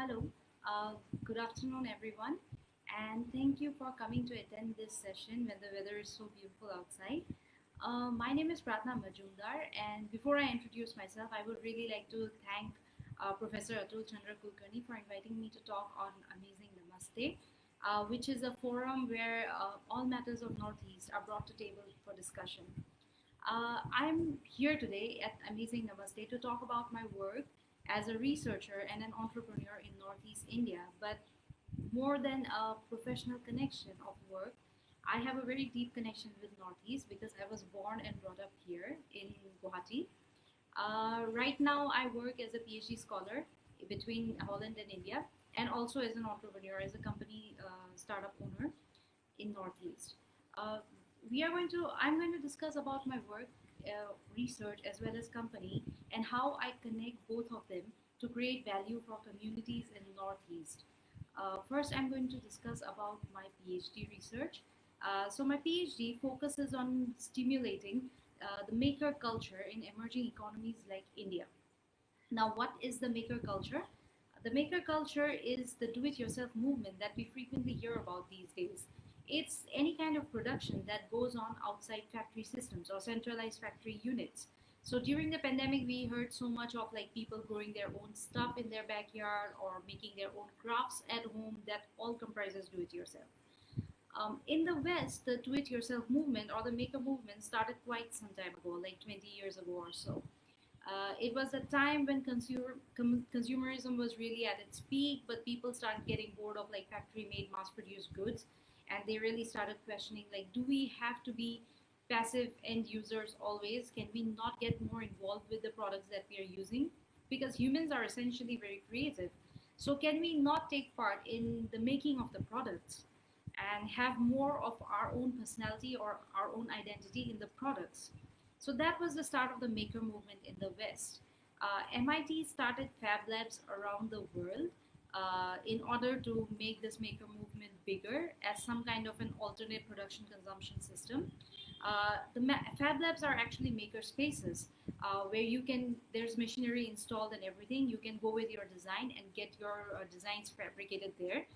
Hello, good afternoon, everyone, and thank you for coming to attend this session when the weather is so beautiful outside. My name is Pratna Majumdar, and before I introduce myself, I would really like to thank Professor Atul Chandra Kulkarni for inviting me to talk on Amazing Namaste, which is a forum where all matters of Northeast are brought to table for discussion. I'm here today at Amazing Namaste to talk about my work as a researcher and an entrepreneur in Northeast India. But more than a professional connection of work, I have a very deep connection with Northeast because I was born and brought up here in Guwahati. Right now, I work as a PhD scholar between Holland and India, and also as an entrepreneur, as a company startup owner in Northeast. Uh, I'm going to discuss about my work, research, as well as company, and how I connect both of them to create value for communities in Northeast. First, I'm going to discuss about my PhD research. So my PhD focuses on stimulating the maker culture in emerging economies like India. Now, what is the maker culture? The maker culture is the do it yourself movement that we frequently hear about these days. It's any kind of production that goes on outside factory systems or centralized factory units. So during the pandemic, we heard so much of like people growing their own stuff in their backyard or making their own crafts at home that all comprises do it yourself. In the West, the do it yourself movement or the maker movement started quite some time ago, like 20 years ago or so. It was a time when consumerism was really at its peak, but people started getting bored of like factory-made, mass-produced goods, and they really started questioning like, do we have to be passive end users always? Can we not get more involved with the products that we are using? Because humans are essentially very creative. So can we not take part in the making of the products and have more of our own personality or our own identity in the products? So that was the start of the maker movement in the West. MIT started fab labs around the world in order to make this maker movement bigger as some kind of an alternate production consumption system. Fab labs are actually maker spaces where there's machinery installed and everything. You can go with your design and get your designs fabricated there.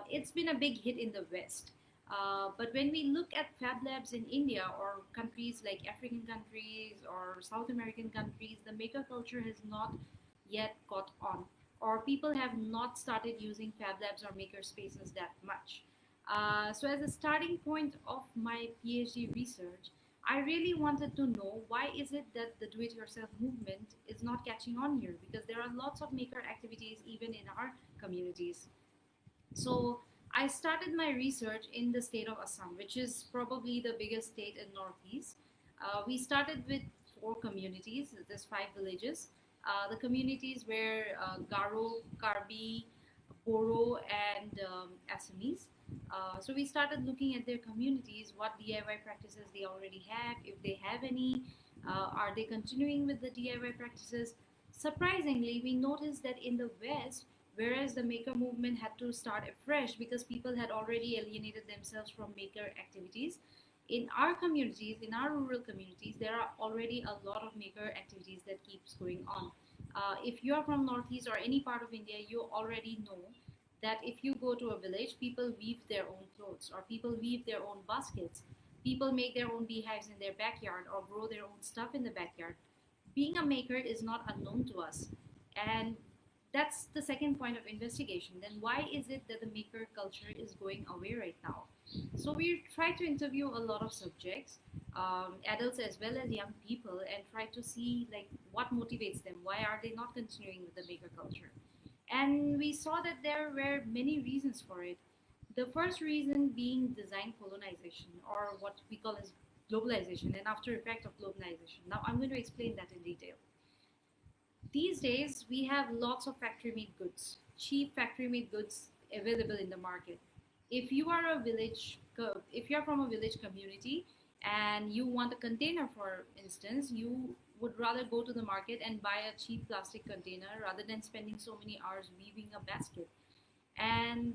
It's been a big hit in the West. But when we look at fab labs in India or countries like African countries or South American countries, the maker culture has not yet caught on, or people have not started using fab labs or maker spaces that much. So, as a starting point of my PhD research, I really wanted to know why is it that the do-it-yourself movement is not catching on here, because there are lots of maker activities even in our communities. So I started my research in the state of Assam, which is probably the biggest state in Northeast. We started with four communities. There's five villages. The communities were Garo, Karbi, Boro, and Assamese. So we started looking at their communities, what DIY practices they already have, if they have any, are they continuing with the DIY practices. Surprisingly, we noticed that in the West, whereas the maker movement had to start afresh because people had already alienated themselves from maker activities, in our communities, in our rural communities, there are already a lot of maker activities that keeps going on. If you are from Northeast or any part of India, you already know that if you go to a village, people weave their own clothes or people weave their own baskets. People make their own beehives in their backyard or grow their own stuff in the backyard. Being a maker is not unknown to us. And that's the second point of investigation. Then why is it that the maker culture is going away right now? So we try to interview a lot of subjects, adults as well as young people, and try to see like what motivates them. Why are they not continuing with the maker culture? And we saw that there were many reasons for it. The first reason being design colonization, or what we call as globalization, and after effect of globalization. Now I'm going to explain that in detail. These days, we have lots of factory made goods, cheap factory made goods available in the market. If you are from a village community and you want a container, for instance, you would rather go to the market and buy a cheap plastic container rather than spending so many hours weaving a basket. And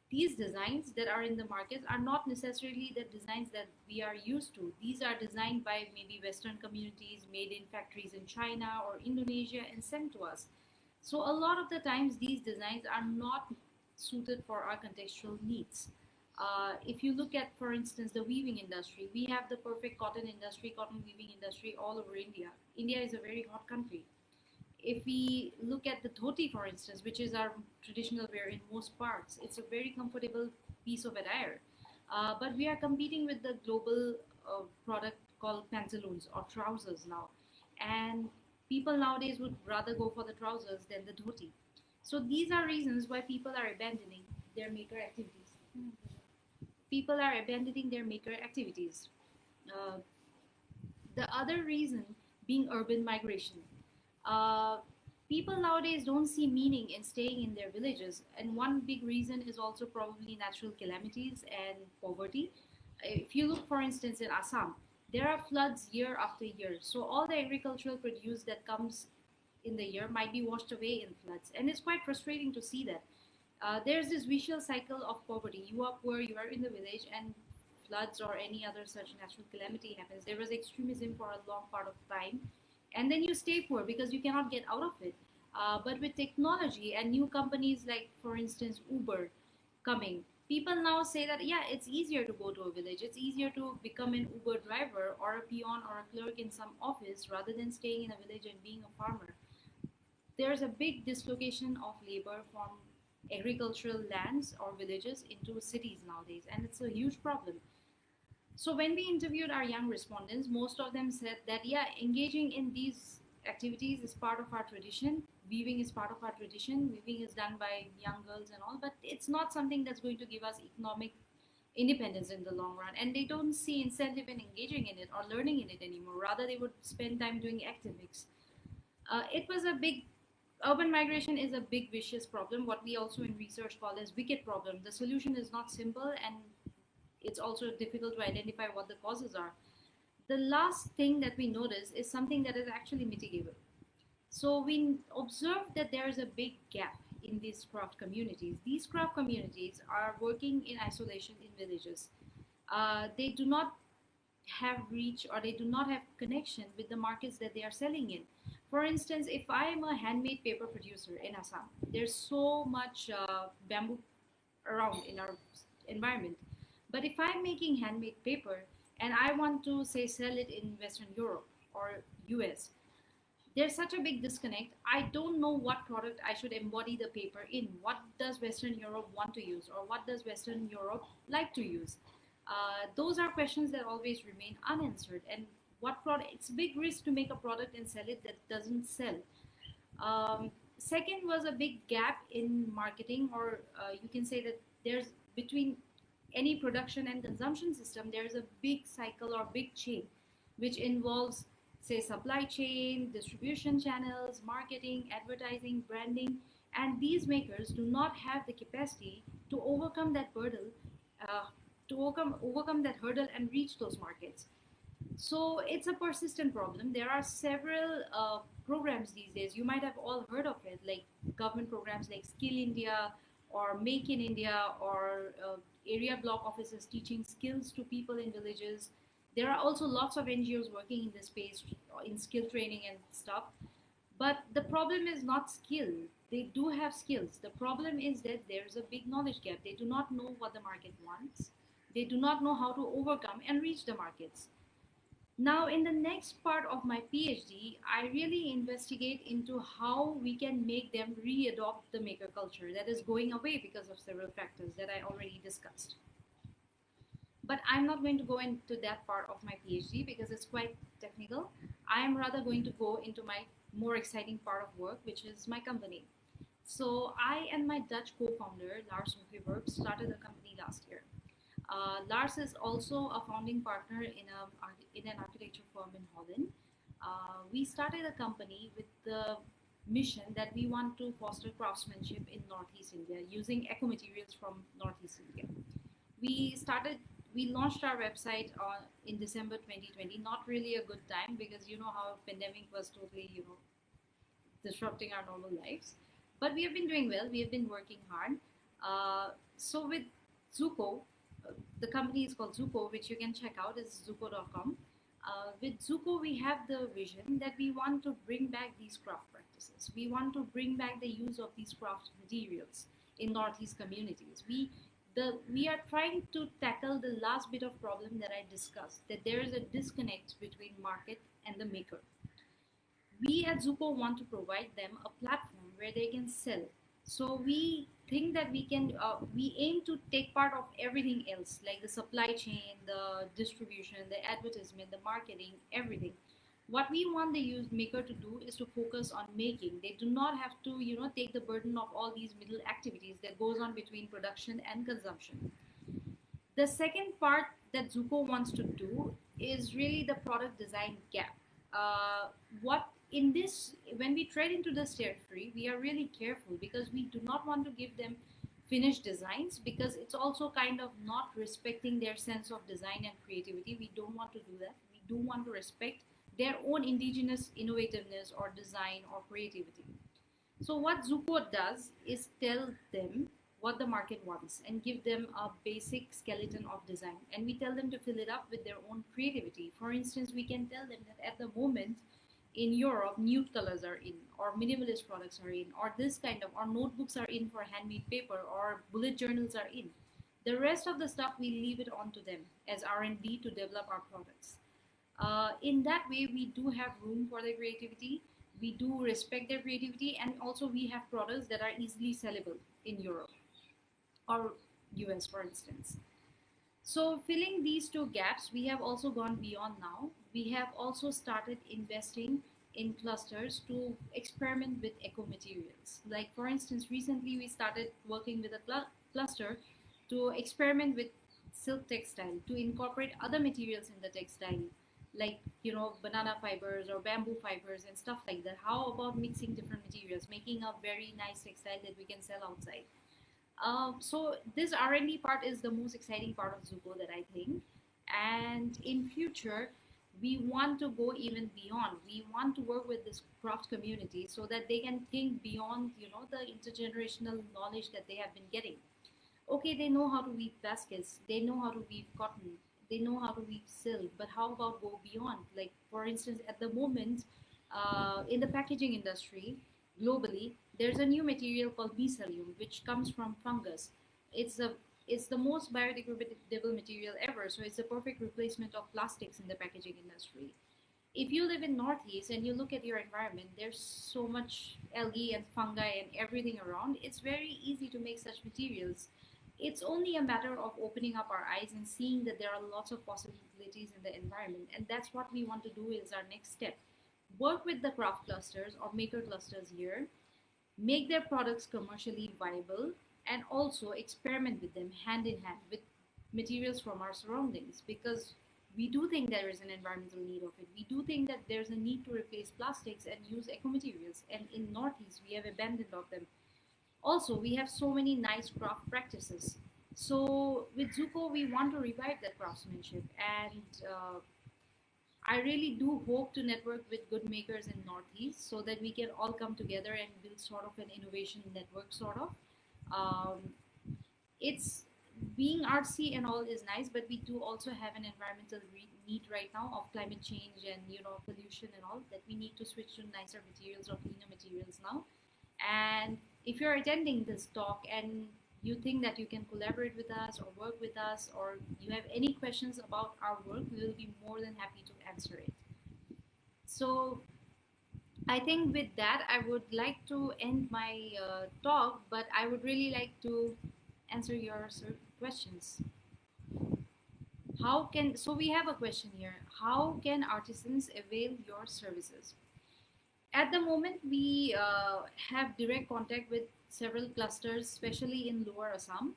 these designs that are in the market are not necessarily the designs that we are used to. These are designed by maybe Western communities, made in factories in China or Indonesia, and sent to us. So a lot of the times these designs are not suited for our contextual needs. If you look at, for instance, the weaving industry, we have the perfect cotton industry, cotton weaving industry all over India. India is a very hot country. If we look at the dhoti, for instance, which is our traditional wear in most parts, it's a very comfortable piece of attire. But we are competing with the global product called pantaloons or trousers now. And people nowadays would rather go for the trousers than the dhoti. So these are reasons why people are abandoning their maker activities. People are abandoning their maker activities. Uh, the other reason being urban migration. Uh, People nowadays don't see meaning in staying in their villages, and one big reason is also probably natural calamities and poverty. If you look, for instance, in Assam, there are floods year after year, so all the agricultural produce that comes in the year might be washed away in floods, and it's quite frustrating to see that. There's this vicious cycle of poverty. You are poor, you are in the village, and floods or any other such natural calamity happens. There was extremism for a long part of time, and then you stay poor because you cannot get out of it. But with technology and new companies like, for instance, Uber coming, people now say that yeah, it's easier to go to a village. It's easier to become an Uber driver or a peon or a clerk in some office rather than staying in a village and being a farmer. There's a big dislocation of labor from agricultural lands or villages into cities nowadays, and it's a huge problem. So when we interviewed our young respondents, most of them said that yeah, engaging in these activities is part of our tradition. Weaving is part of our tradition. Weaving is done by young girls and all, but it's not something that's going to give us economic independence in the long run. And they don't see incentive in engaging in it or learning in it anymore. Rather, they would spend time doing academics. It was a big Urban migration is a big vicious problem, what we also in research call as wicked problem. The solution is not simple, and it's also difficult to identify what the causes are. The last thing that we notice is something that is actually mitigable. So we observe that there is a big gap in these craft communities. These craft communities are working in isolation in villages. They do not have reach, or they do not have connection with the markets that they are selling in. For instance, if I am a handmade paper producer in Assam, there's so much bamboo around in our environment. But if I'm making handmade paper and I want to, say, sell it in Western Europe or US, there's such a big disconnect. I don't know what product I should embody the paper in. What does Western Europe want to use, or what does Western Europe like to use? Those are questions that always remain unanswered. And what product? It's a big risk to make a product and sell it that doesn't sell. Second was a big gap in marketing, or you can say that there's between any production and consumption system, there's a big cycle or big chain, which involves, say, supply chain, distribution channels, marketing, advertising, branding, and these makers do not have the capacity to overcome that hurdle, overcome that hurdle and reach those markets. So it's a persistent problem. There are several programs these days. You might have all heard of it, like government programs like Skill India or Make in India, or area block offices teaching skills to people in villages. There are also lots of NGOs working in this space in skill training and stuff. But the problem is not skill. They do have skills. The problem is that there's a big knowledge gap. They do not know what the market wants. They do not know how to overcome and reach the markets. Now, in the next part of my PhD, I really investigate into how we can make them re-adopt the maker culture that is going away because of several factors that I already discussed. But I'm not going to go into that part of my PhD because it's quite technical. I am rather going to go into my more exciting part of work, which is my company. So I and my Dutch co-founder, Lars Hoegewerp, started a company last year. Lars is also a founding partner in an architecture firm in Holland. We started a company with the mission that we want to foster craftsmanship in Northeast India using eco materials from Northeast India. We started, we launched our website in December 2020. Not really a good time because you know how pandemic was totally, disrupting our normal lives. But we have been doing well. We have been working hard. So with Zuko, the company is called Zuko, which you can check out, is zuko.com. With Zuko, we have the vision that we want to bring back these craft practices. practices. We want to bring back the use of these craft materials in Northeast communities. We are trying to tackle the last bit of problem that I discussed, that there is a disconnect between market and the maker. We at Zuko want to provide them a platform where they can sell. So we think that we aim to take part of everything else, like the supply chain, the distribution, the advertisement, the marketing, everything. What we want the use maker to do is to focus on making. They do not have to, take the burden of all these middle activities that goes on between production and consumption. The second part that Zuko wants to do is really the product design gap. What in this, when we tread into this territory, we are really careful because we do not want to give them finished designs because it's also kind of not respecting their sense of design and creativity. We don't want to do that. We do want to respect their own indigenous innovativeness or design or creativity. So what Zuko does is tell them what the market wants and give them a basic skeleton of design, and we tell them to fill it up with their own creativity. For instance, we can tell them that at the moment in Europe, nude colors are in, or minimalist products are in, or this kind of, or notebooks are in for handmade paper, or bullet journals are in. The rest of the stuff we leave it on to them as R&D to develop our products. In that way, we do have room for their creativity. We do respect their creativity, and also we have products that are easily sellable in Europe or US, for instance. So filling these two gaps, we have also gone beyond now. We have also started investing in clusters to experiment with eco materials. Like for instance, recently we started working with a cluster to experiment with silk textile, to incorporate other materials in the textile, like banana fibers or bamboo fibers and stuff like that. How about mixing different materials, making a very nice textile that we can sell outside? So this R&D part is the most exciting part of Zuko that I think. And in future, we want to go even beyond. We want to work with this craft community so that they can think beyond, the intergenerational knowledge that they have been getting. Okay, they know how to weave baskets, they know how to weave cotton, they know how to weave silk, but how about go beyond? Like for instance, at the moment, in the packaging industry, globally, there's a new material called mycelium, which comes from fungus. It's a it's the most biodegradable material ever, so it's a perfect replacement of plastics in the packaging industry. If you live in Northeast and you look at your environment, there's so much algae and fungi and everything around. It's very easy to make such materials. It's only a matter of opening up our eyes and seeing that there are lots of possibilities in the environment, and that's what we want to do is our next step. Work with the craft clusters or maker clusters here, make their products commercially viable, and also experiment with them hand in hand with materials from our surroundings, because we do think there is an environmental need of it. We do think that there's a need to replace plastics and use eco materials, and in Northeast we have abandoned of them. Also, we have so many nice craft practices. So with Zuko, we want to revive that craftsmanship, and I really do hope to network with good makers in Northeast so that we can all come together and build sort of an innovation network, sort of. Um, it's being artsy and all is nice, but we do also have an environmental need right now of climate change and pollution and all, that we need to switch to nicer materials or cleaner materials now. And if you're attending this talk and you think that you can collaborate with us or work with us, or you have any questions about our work, we will be more than happy to answer it. So I think with that, I would like to end my talk, but I would really like to answer your questions. So we have a question here. How can artisans avail your services? At the moment, we have direct contact with several clusters, especially in Lower Assam,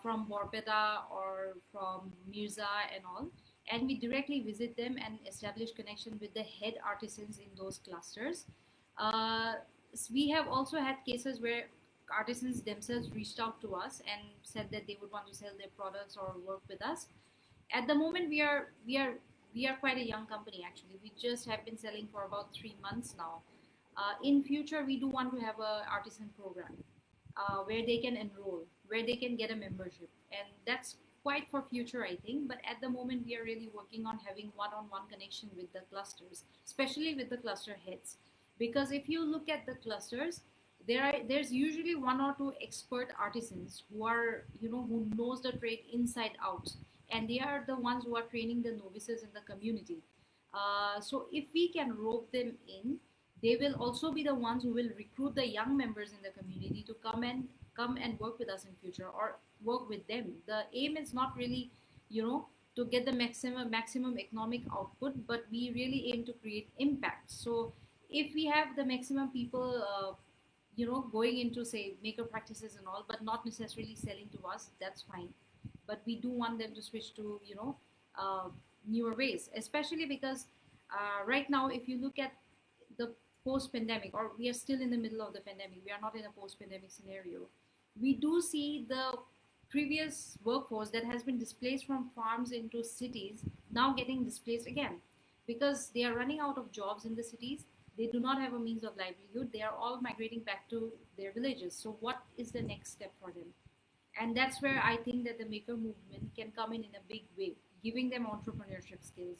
from Borpeta or from Mirza and all. And we directly visit them and establish connection with the head artisans in those clusters. Uh, we have also had cases where artisans themselves reached out to us and said that they would want to sell their products or work with us. At the moment, we are quite a young company actually. We just have been selling for about 3 months now. In future, we do want to have a artisan program where they can enroll, where they can get a membership, and that's quite for future, I think. But at the moment, we are really working on having one-on-one connection with the clusters, especially with the cluster heads. Because if you look at the clusters, there's usually one or two expert artisans who are, who knows the trade inside out, and they are the ones who are training the novices in the community. So if we can rope them in, they will also be the ones who will recruit the young members in the community to come and work with us in future, or work with them. The aim is not really, you know to get the maximum economic output, but we really aim to create impact. So if we have the maximum people, going into, say, maker practices and all, but not necessarily selling to us, that's fine. But we do want them to switch to, uh, newer ways, especially because right now, if you look at the post pandemic, or we are still in the middle of the pandemic, we are not in a post pandemic scenario. We do see the previous workforce that has been displaced from farms into cities now getting displaced again, because they are running out of jobs in the cities. They do not have a means of livelihood. They are all migrating back to their villages. So what is the next step for them? And that's where I think that the maker movement can come in a big way, giving them entrepreneurship skills,